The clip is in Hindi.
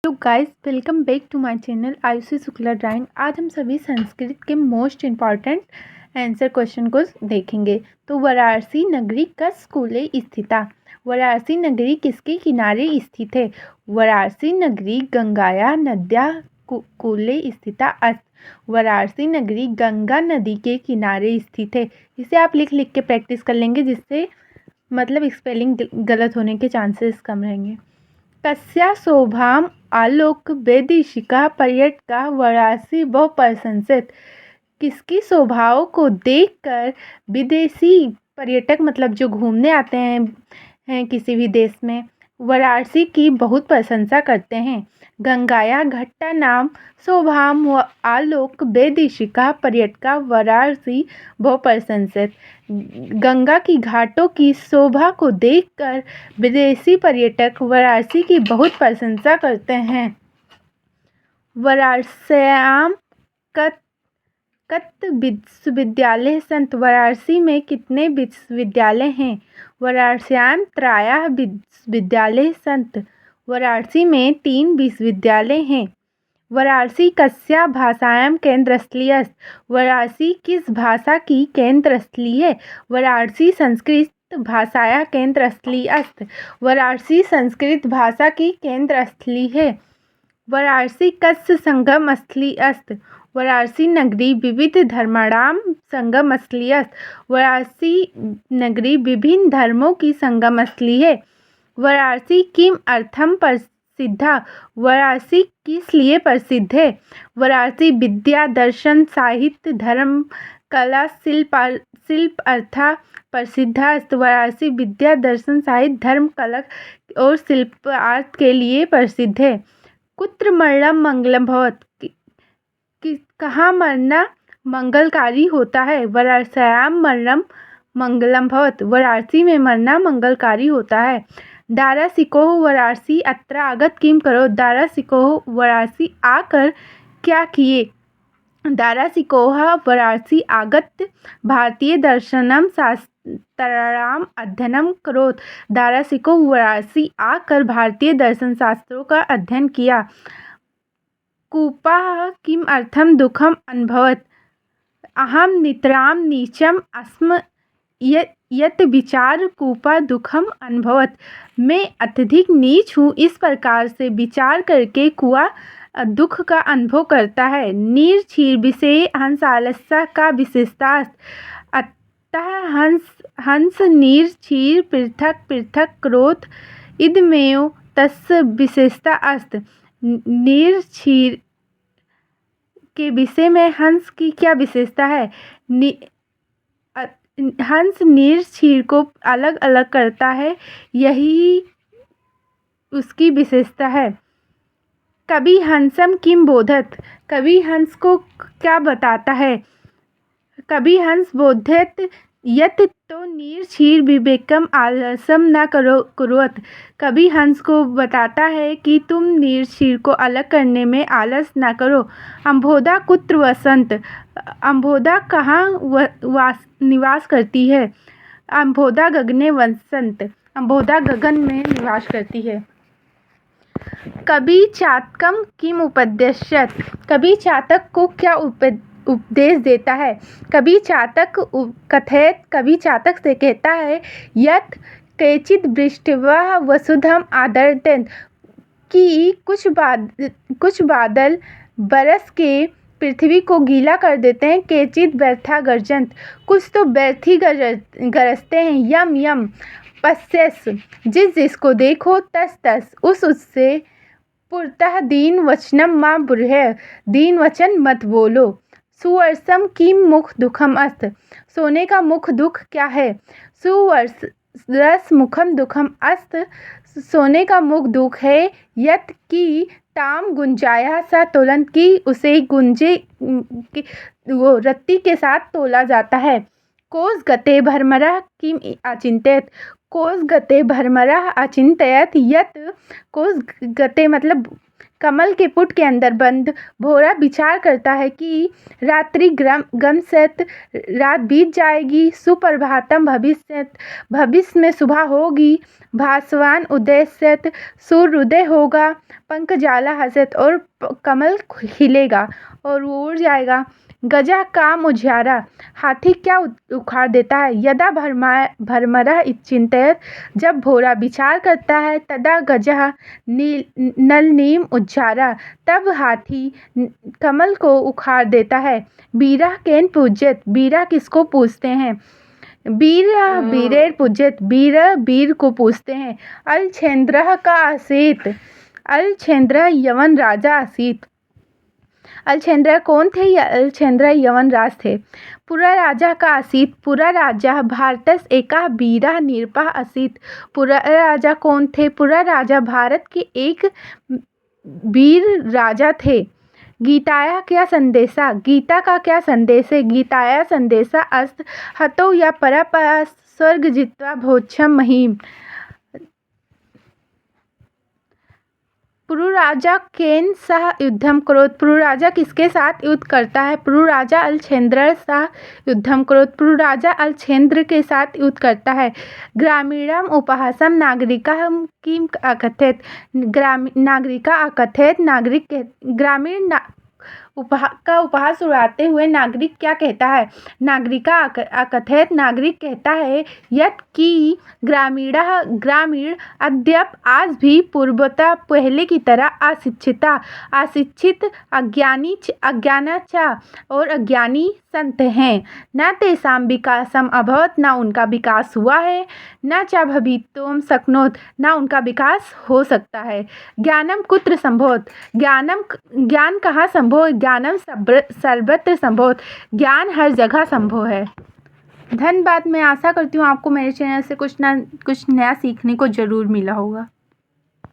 तो guys welcome back to my channel Ayushi Shukla drawing. आज हम सभी संस्कृत के मोस्ट इम्पॉर्टेंट आंसर क्वेश्चन को देखेंगे। तो वाराणसी नगरी कस्कुले स्थिता। वाराणसी नगरी किसके किनारे स्थित है? वाराणसी नगरी गंगाया नद्या कूले स्थिता अस्त। वाराणसी नगरी गंगा नदी के किनारे स्थित है। इसे आप लिख लिख के प्रैक्टिस कर लेंगे, जिससे मतलब स्पेलिंग गलत होने के चांसेस कम रहेंगे। कस्या शोभाम आलोक वैदेशिका पर्यटका वाराणसी बहु प्रशंसित। किसकी शोभाओं को देखकर विदेशी पर्यटक, मतलब जो घूमने आते हैं किसी भी देश में, वाराणसी की बहुत प्रशंसा करते हैं। गंगाया घट्टा नाम शोभाम व आलोक वैदेशिका पर्यटका वाराणसी बहु प्रशंसित। गंगा की घाटों की शोभा को देखकर विदेशी पर्यटक वाराणसी की बहुत प्रशंसा करते हैं। वाराणस्याम कत विश्वविद्यालय संत। वाराणसी में कितने विश्वविद्यालय हैं? वाराणस्याम त्रयः विश्वविद्यालय संत। वाराणसी में 3 विश्वविद्यालय हैं। वाराणसी कस्या भाषायां केंद्रस्थली अस्ति। वाराणसी किस भाषा की केंद्रस्थली है? वाराणसी संस्कृत भाषाया केंद्रस्थली अस्ति। वाराणसी संस्कृत भाषा की केंद्रस्थली है। वाराणसी कस्य संगम स्थली अस्ति। वाराणसी नगरी विविध धर्माणां संगम स्थली अस्ति। वाराणसी नगरी विभिन्न धर्मों की संगम स्थली है। वाराणसी किम अर्थम प्रसिद्धा। वाराणसी किस लिए प्रसिद्ध है? वाराणसी विद्या दर्शन साहित्य धर्म कला शिल्प अर्था प्रसिद्ध है। वाराणसी विद्या दर्शन साहित्य धर्म कला और शिल्प अर्थ के लिए प्रसिद्ध है। कुत्र मरणम मंगलम भवत। कहाँ मरना मंगलकारी होता है? वाराणस्याम मरणम मंगलम भवत। वाराणसी में मरना मंगलकारी होता है। दारासिकोह वाराणसी अत्र आगत किम करो। दारासिकोह वाराणसी आकर क्या किए? दारासिकोह वाराणसी आगत भारतीय दर्शनम शास्त्राणाम अध्ययनम करोत्। दारासिकोह वाराणसी आकर भारतीय दर्शन शास्त्रों का अध्ययन किया। कूपः किम अर्थम दुखम अनुभवत्। अहम नितराम नीचम अस्म यत विचार कूपा दुखम अनुभवत्। मैं अत्यधिक नीच हूँ, इस प्रकार से विचार करके कुआं दुख का अनुभव करता है। नीर क्षीर विषय हंस आलस्य का विशेषता। अतः हंस नीर क्षीर पृथक पृथक क्रोध इदमेव तस्य विशेषता अस्त। नीर क्षीर के विषय में हंस की क्या विशेषता है? हंस नीर क्षीर को अलग अलग करता है, यही उसकी विशेषता है। कभी हंसम किम बोधत। कभी हंस को क्या बताता है? कभी हंस बोधत यत तो नीर क्षीर विवेकम आलसम न कुर्वत। कभी हंस को बताता है कि तुम नीर क्षीर को अलग करने में आलस न करो। अम्भोदा कुत्र वसंत। अम्भोदा कहाँ निवास करती है? अम्भोदा गगने वसंत। अम्भोदा गगन में निवास करती है। कभी चातकम किम उपदेश्यत। कभी चातक को क्या उपदेश देता है? कभी चातक कथयत। कभी चातक से कहता है यत केचित् वृष्ट्वा वसुधम आदर्तन। कि कुछ बादल बरस के पृथ्वी को गीला कर देते हैं। केचित् व्यर्था गर्जंत। कुछ तो व्यर्थ ही गरजते हैं। यम यम पश्यस। जिसको देखो तस तस उससे। पुरतः दीन वचनम मां बुरह। दीन वचन मत बोलो। सुवर्षम किम मुख दुखम अस्त। सोने का मुख दुख क्या है? सुवर्षस मुखम दुखम अस्त। सोने का मुख दुख है। यत की ताम गुंजाया सा तोलन। की उसे गुंजे वो रत्ती के साथ तोला जाता है। कोस गते भरमरः किम अचिंत्यत। कोस गते भरमरः अचिंत्यत यत कोस गते मतलब कमल के पुट के अंदर बंद भौरा विचार करता है कि रात्रि गमसत, रात बीत जाएगी, सुप्रभातम भविष्यत, भविष्य में सुबह होगी, भास्वान उदयस्यत, सूर्य उदय होगा, पंकजाला हसत और कमल खिलेगा और वो उड़ जाएगा। गजा काम उजियारा, हाथी क्या उखाड़ देता है। यदा भरमरः चिंतयत, जब भौरा विचार करता है, तदा गजः नलनीम उज्जारा, तब हाथी कमल को उखाड़ देता है। बीरा केन पूज्यत, बीरा किसको पूजते हैं। बीरा बीरेर पूज्यत, बीर बीर को पूजते हैं। अलछेंद्रः का आसीत, अलछेंद्र यवन राजा आसीत। अलछेंद्र कौन थे। या अलछेंद्र यवन राज थे। पुरा राजा का आसीत, पुरा राजा भारतस एका वीरा निरपः आसीत। पुरा राजा कौन थे। पुरा राजा भारत के एक वीर राजा थे। गीताया क्या संदेशा, गीता का क्या संदेश है। गीताया संदेशा अस्त हतो या परा स्वर्ग जित्वा भोक्षम महीम। पुरु राजा केन सह युद्धम करोत, पुरु राजा किसके साथ युद्ध करता है। पुरु राजा अलछेंद्र सह युद्धम करोत, पुरु राजा अलछेंद्र के साथ युद्ध करता है। ग्रामीणम उपहासम नागरिका किम अकथेत, नागरिका अकथेत, नागरिक ग्रामीण का उपहास उड़ाते हुए नागरिक क्या कहता है। नागरिका अकथेत, नागरिक कहता है यत कि ग्रामीण अद्यप आज भी पूर्वता पहले की तरह अशिक्षित अज्ञानाचा और अज्ञानी संत हैं। न तेषां विकासम अभवत, न उनका विकास हुआ है। न च भवितुम शक्नोत, न उनका विकास हो सकता है। ज्ञानम कुत्र संभवत, ज्ञान कहाँ संभव। ज्ञानम सर्वत्र संभवत, ज्ञान हर जगह संभव है। धन्यवाद। मैं आशा करती हूँ आपको मेरे चैनल से कुछ नया सीखने को ज़रूर मिला होगा।